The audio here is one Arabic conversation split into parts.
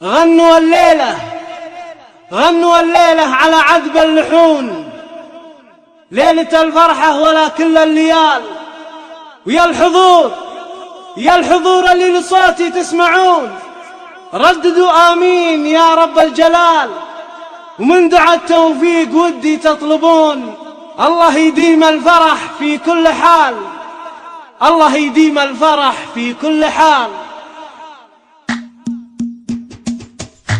غنوا الليلة غنوا الليلة على عذب اللحون، ليلة الفرحة ولا كل الليال. ويا الحضور اللي لصوتي تسمعون، رددوا آمين يا رب الجلال. ومن دعاء التوفيق ودي تطلبون، الله يديم الفرح في كل حال، الله يديم الفرح في كل حال.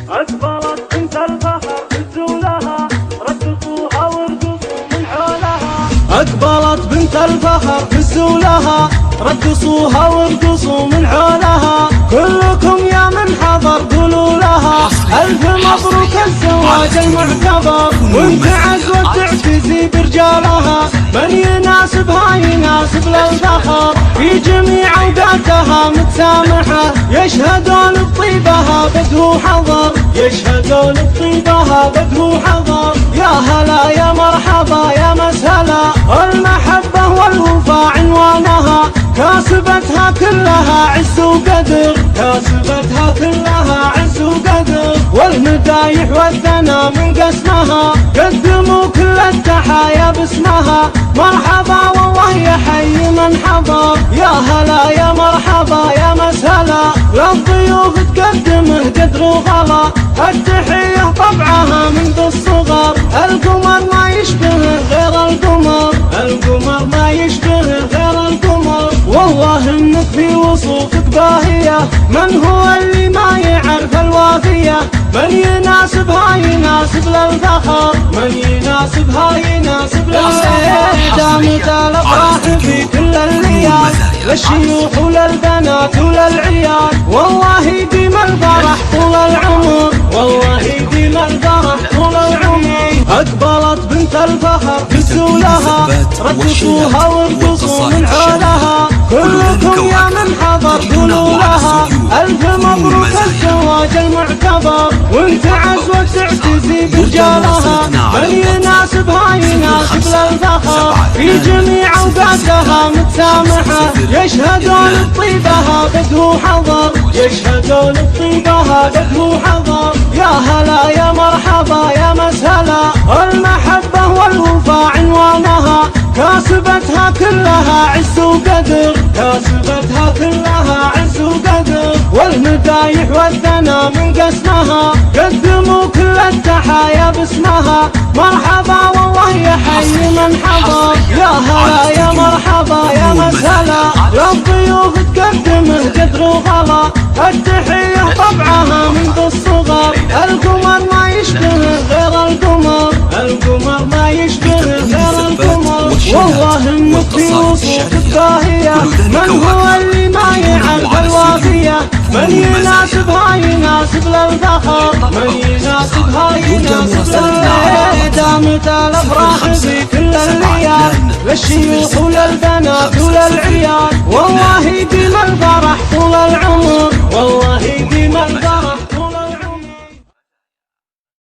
أقبلت بنت الفخر هزوا لها، رقصوها وارقصوا من حولها. أقبلت بنت الفخر هزوا لها، رقصوها وارقصوا من حولها. كلكم يا من حضر قولوا لها ألف مبروك الزواج المعتبر، وانت عزوة تعتزي برجالها. من يناسبها يناسب للفخر، في جميع اوقاتها متسامحة. يشهدون بطيبها بدو حضر، يشهدون بطيبها بدو حضر. يا هلا يا مرحبا يا مسهلا، المحبة والوفاء عنوانها. كاسبتها كلها عز وقدر، كاسبتها كلها عز وقدر. والمدايح والثنا من قسمها، قدموا كل التحايا باسمها. مرحبا والله يحيي من حضر، يا هلا يا مرحبا يا مسهلا. للضيوف تقدمه قدر وغلا، التحية طبعها منذ الصغر. القمر ما يشبه غير القمر، القمر ما يشبه غير القمر. والله انك في وصوفك باهية، من هو اللي ما يعرف الوافية؟ من يناسبها يناسب للفخر، من يناسبها يناسب للفخر. دامت الافراح في كل الليال، للشيوخ وللبنات وللعيال. والله يديم الفرح طول العمر، والله يديم الفرح طول العمر. أقبلت بنت الفخر هزوا لها، رقصوها وارقصوا من حولها. كلكم يا من حضر قولوا لها ألف مبروك الزواج المعتبر، وانت عزوة تعتزي برجالها. من يناسبها يناسب للفخر، في جميع اوقاتها متسامحة. يشهدون بطيبها بدو حضر، يشهدون بطيبها بدو حضر. يا هلا يا مرحبا يا مسهلا، المحبة والوفاء عنوانها. كاسبتها كلها عز وقدر، كاسبتها كلها عز وقدر. والمدايح والثنا من قسمها، قدموا كل التحايا باسمها. مرحبا والله يحيي من حضر، يا هلا يا مرحبا يا مسهلا. للضيوف تقدمه قدر وغلا، التحية طبعها منذ الصغر. القمر ما يشبه غير القمر، القمر ما يشبه غير القمر. والله انك في وصوفك باهية، من هو اللي ما يعرف الوافية؟ من يناسبها يناسب للفخر، من يناسبها يناسب للفخر. دامت الافراح في كل الليال، للشيوخ وللبنات وللعيال. والله يديم الفرح طول العمر، والله